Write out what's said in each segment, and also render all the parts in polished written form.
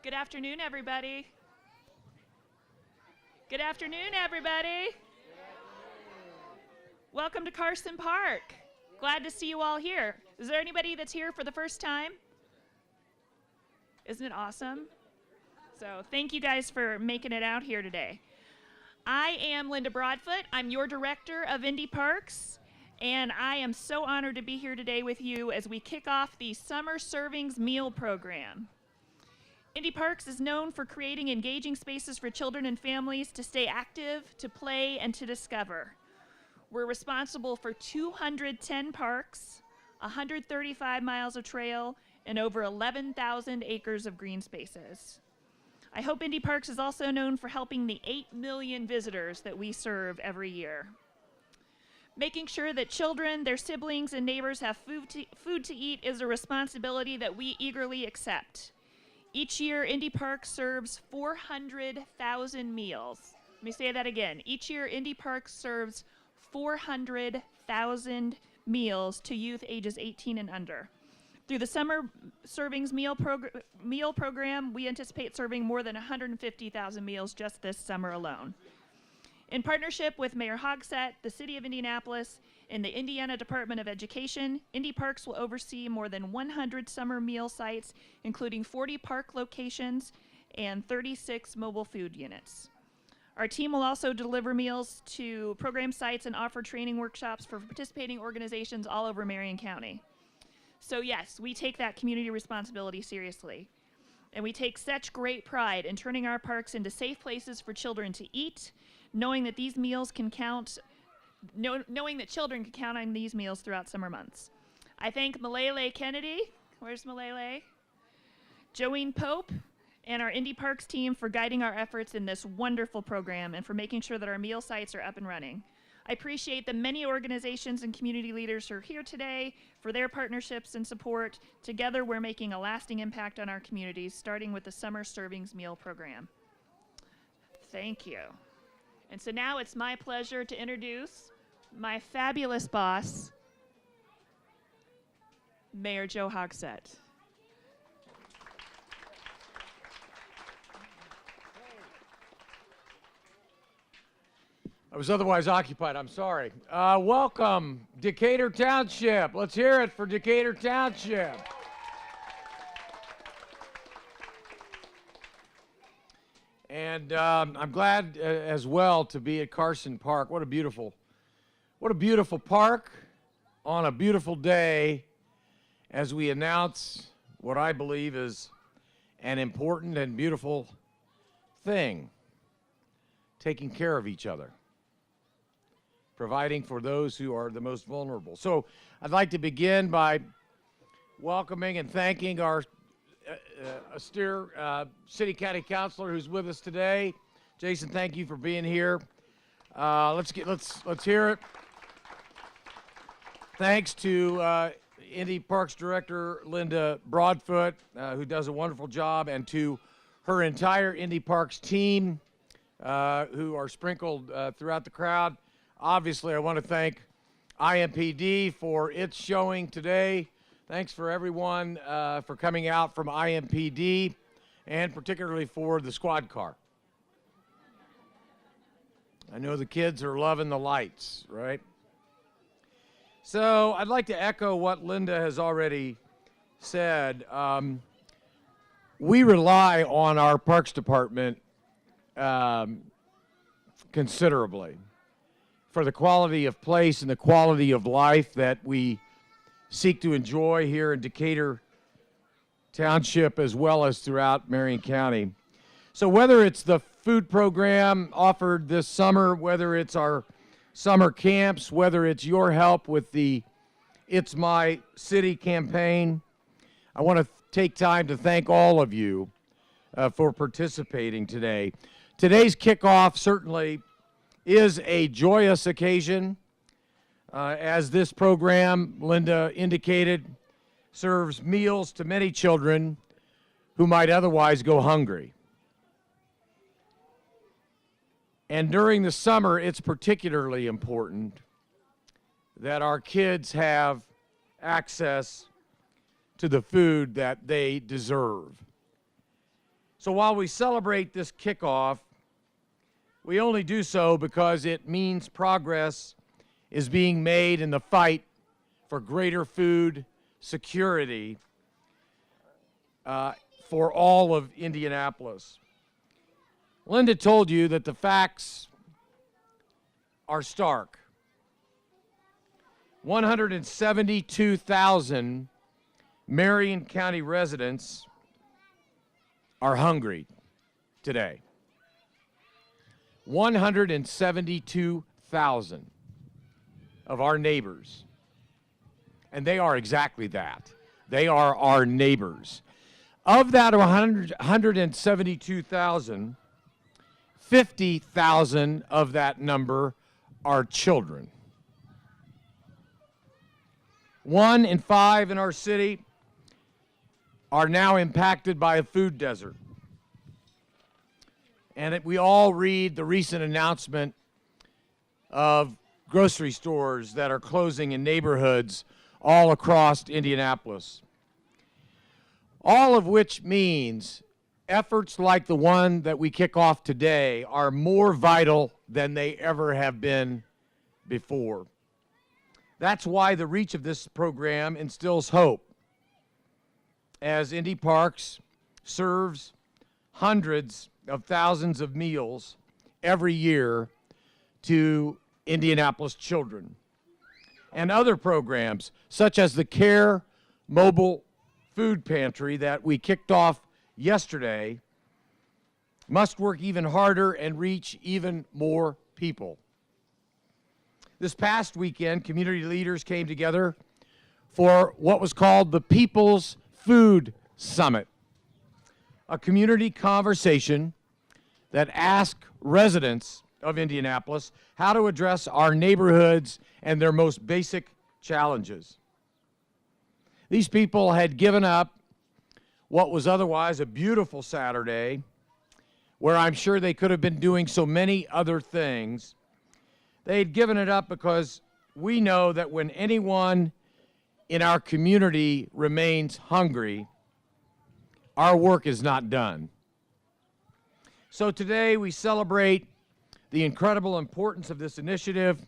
Good afternoon, everybody. Good afternoon, everybody. Welcome to Carson Park. Glad to see you all here. Is there anybody that's here for the first time? Isn't it awesome? So thank you guys for making it out here today. I am Linda Broadfoot. I'm your director of Indy Parks, and I am so honored to be here today with you as we kick off the Summer Servings Meal Program. Indy Parks is known for creating engaging spaces for children and families to stay active, to play, and to discover. We're responsible for 210 parks, 135 miles of trail, and over 11,000 acres of green spaces. I hope Indy Parks is also known for helping the 8 million visitors that we serve every year. Making sure that children, their siblings, and neighbors have food to eat is a responsibility that we eagerly accept. Each year, Indy Parks serves 400,000 meals. Let me say that again. Each year, Indy Parks serves 400,000 meals to youth ages 18 and under. Through the Summer Servings Meal Program, we anticipate serving more than 150,000 meals just this summer alone. In partnership with Mayor Hogsett, the City of Indianapolis, and the Indiana Department of Education, Indy Parks will oversee more than 100 summer meal sites, including 40 park locations and 36 mobile food units. Our team will also deliver meals to program sites and offer training workshops for participating organizations all over Marion County. So yes, we take that community responsibility seriously. And we take such great pride in turning our parks into safe places for children to eat, knowing that these meals can count, knowing that children can count on these meals throughout summer months. I thank Malele Kennedy, where's Malele? Joeen Pope, and our Indy Parks team for guiding our efforts in this wonderful program and for making sure that our meal sites are up and running. I appreciate the many organizations and community leaders who are here today for their partnerships and support. Together, we're making a lasting impact on our communities, starting with the Summer Servings Meal Program. Thank you. And so now it's my pleasure to introduce my fabulous boss, Mayor Joe Hogsett. I was otherwise occupied, I'm sorry. Welcome, Decatur Township. Let's hear it for Decatur Township. And I'm glad as well to be at Carson Park. What a beautiful park on a beautiful day as we announce what I believe is an important and beautiful thing, taking care of each other, providing for those who are the most vulnerable. So I'd like to begin by welcoming and thanking our austere city county councilor who's with us today. Jason, thank you for being here. Let's hear it. Thanks to Indy Parks Director Linda Broadfoot, who does a wonderful job, and to her entire Indy Parks team, who are sprinkled throughout the crowd. Obviously, I want to thank IMPD for its showing today. Thanks for everyone for coming out from IMPD, and particularly for the squad car. I know the kids are loving the lights, right? So I'd like to echo what Linda has already said. We rely on our Parks Department considerably for the quality of place and the quality of life that we seek to enjoy here in Decatur Township as well as throughout Marion County. So whether it's the food program offered this summer, whether it's our summer camps, whether it's your help with the It's My City campaign, I want to take time to thank all of you for participating today. Today's kickoff certainly is a joyous occasion, as this program, Linda indicated, serves meals to many children who might otherwise go hungry. And during the summer, it's particularly important that our kids have access to the food that they deserve. So while we celebrate this kickoff, we only do so because it means progress is being made in the fight for greater food security for all of Indianapolis. Linda told you that the facts are stark. 172,000 Marion County residents are hungry today. 172,000 of our neighbors. And they are exactly that. They are our neighbors. Of that 172,000, 50,000 of that number are children. 1 in 5 in our city are now impacted by a food desert. And we all read the recent announcement of grocery stores that are closing in neighborhoods all across Indianapolis. All of which means efforts like the one that we kick off today are more vital than they ever have been before. That's why the reach of this program instills hope, as Indy Parks serves hundreds of thousands of meals every year to Indianapolis children. And other programs, such as the CARE Mobile Food Pantry that we kicked off yesterday, must work even harder and reach even more people. This past weekend, community leaders came together for what was called the People's Food Summit, a community conversation that asked residents of Indianapolis how to address our neighborhoods and their most basic challenges. These people had given up what was otherwise a beautiful Saturday, where I'm sure they could have been doing so many other things. They had given it up because we know that when anyone in our community remains hungry, our work is not done. So today we celebrate the incredible importance of this initiative.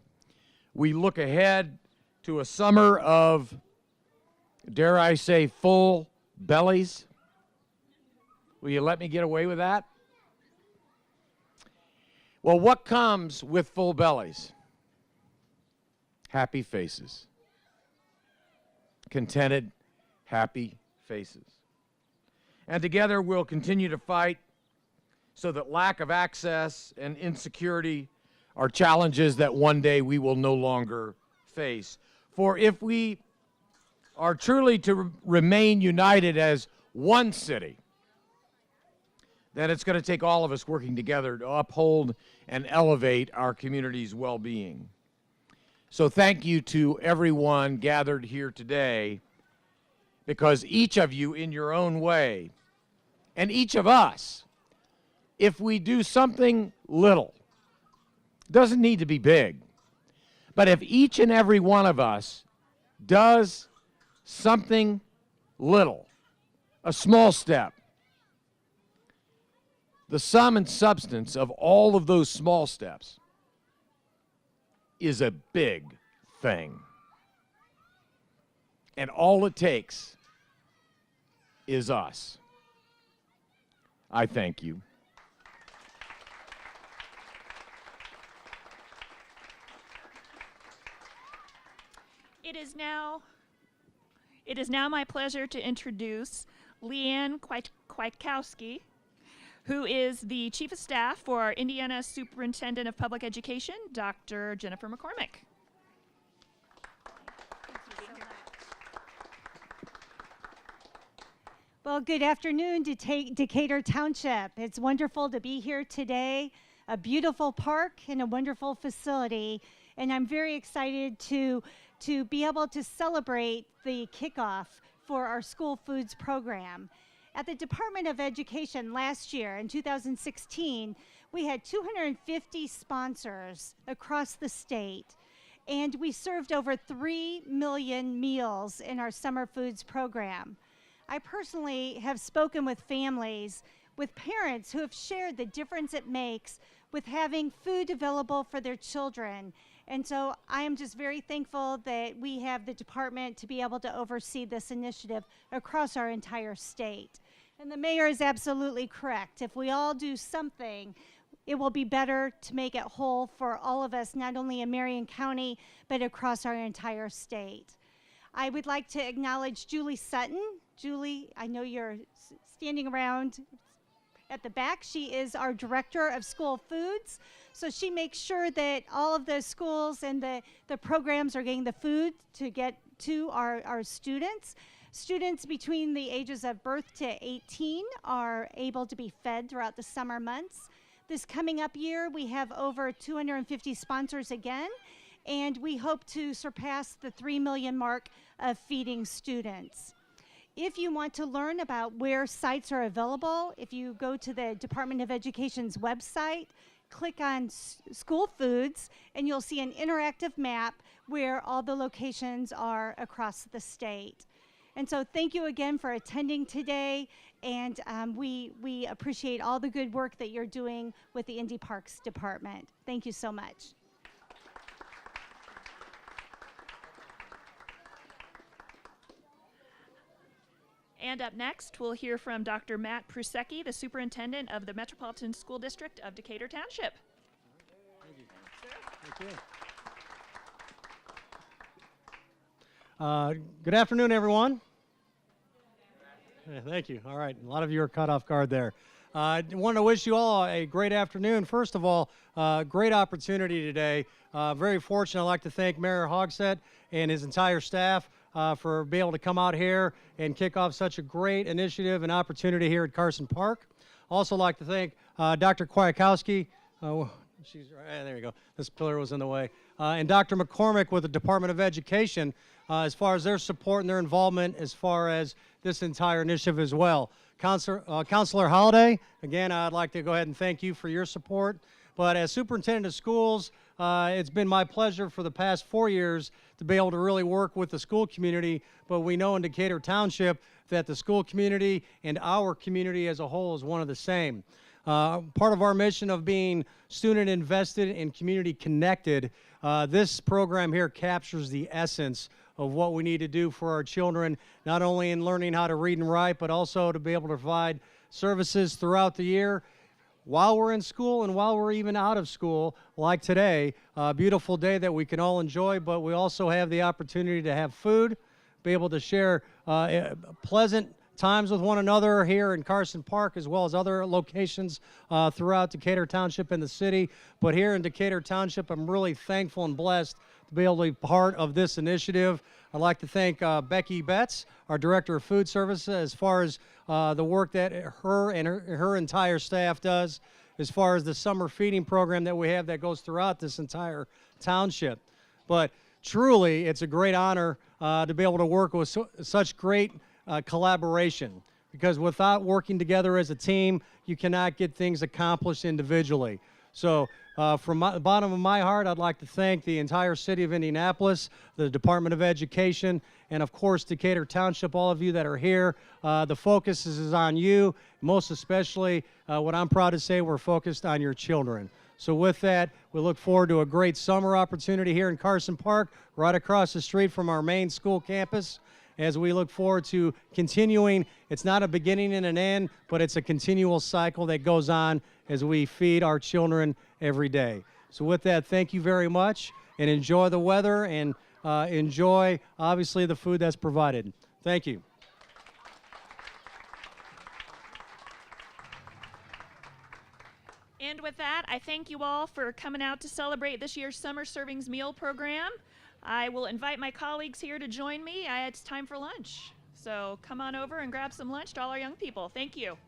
We look ahead to a summer of, dare I say, full bellies. Will you let me get away with that? Well, what comes with full bellies? Happy faces. Contented, happy faces. And together we'll continue to fight so that lack of access and insecurity are challenges that one day we will no longer face. For if we are truly to remain united as one city, then it's going to take all of us working together to uphold and elevate our community's well-being. So thank you to everyone gathered here today, because each of you in your own way, and each of us, if we do something little, doesn't need to be big, but if each and every one of us does something little, a small step, the sum and substance of all of those small steps is a big thing. And all it takes is us. I thank you. It is now my pleasure to introduce Leanne Kwiatkowski, who is the Chief of Staff for our Indiana Superintendent of Public Education, Dr. Jennifer McCormick. Well, good afternoon, Decatur Township. It's wonderful to be here today, a beautiful park and a wonderful facility, and I'm very excited to be able to celebrate the kickoff for our school foods program. At the Department of Education last year, in 2016, we had 250 sponsors across the state, and we served over 3 million meals in our summer foods program. I personally have spoken with families with parents who have shared the difference it makes with having food available for their children. And so I am just very thankful that we have the department to be able to oversee this initiative across our entire state. And the mayor is absolutely correct. If we all do something, it will be better to make it whole for all of us, not only in Marion County, but across our entire state. I would like to acknowledge Julie Sutton. Julie, I know you're standing around at the back. She is our director of school foods. So she makes sure that all of the schools and the programs are getting the food to get to our students. Students between the ages of birth to 18 are able to be fed throughout the summer months. This coming up year, we have over 250 sponsors again, and we hope to surpass the 3 million mark of feeding students. If you want to learn about where sites are available, if you go to the Department of Education's website, click on school foods, and you'll see an interactive map where all the locations are across the state. And so thank you again for attending today, and we appreciate all the good work that you're doing with the Indy Parks Department. Thank you so much. And up next, we'll hear from Dr. Matt Prusecki, the superintendent of the Metropolitan School District of Decatur Township. Thank you. Good afternoon, everyone. Thank you. All right, a lot of you are caught off guard there. I want to wish you all a great afternoon. First of all, great opportunity today. Very fortunate. I'd like to thank Mayor Hogsett and his entire staff for being able to come out here and kick off such a great initiative and opportunity here at Carson Park. Also like to thank Dr. Kwiatkowski. She's right, there you go. This pillar was in the way. And Dr. McCormick with the Department of Education as far as their support and their involvement as far as this entire initiative as well. Counselor Holliday, again, I'd like to go ahead and thank you for your support. But as superintendent of schools, it's been my pleasure for the past 4 years to be able to really work with the school community. But we know in Decatur Township that the school community and our community as a whole is one of the same. Part of our mission of being student invested and community connected, this program here captures the essence of what we need to do for our children, not only in learning how to read and write, but also to be able to provide services throughout the year while we're in school and while we're even out of school, like today, a beautiful day that we can all enjoy, but we also have the opportunity to have food, be able to share pleasant times with one another here in Carson Park, as well as other locations throughout Decatur Township and the city. But here in Decatur Township, I'm really thankful and blessed to be able to be part of this initiative. I'd like to thank Becky Betts, our Director of Food Services, as far as the work that her and her entire staff does, as far as the summer feeding program that we have that goes throughout this entire township. But truly, it's a great honor to be able to work with such great collaboration, because without working together as a team, you cannot get things accomplished individually. So from the bottom of my heart, I'd like to thank the entire city of Indianapolis, the Department of Education, and of course Decatur Township, all of you that are here. The focus is on you, most especially what I'm proud to say, we're focused on your children. So with that, we look forward to a great summer opportunity here in Carson Park, right across the street from our main school campus, as we look forward to continuing. It's not a beginning and an end, but it's a continual cycle that goes on as we feed our children every day. So with that, thank you very much, and enjoy the weather, and enjoy, obviously, the food that's provided. Thank you. And with that, I thank you all for coming out to celebrate this year's Summer Servings Meal Program. I will invite my colleagues here to join me. It's time for lunch. So come on over and grab some lunch to all our young people. Thank you.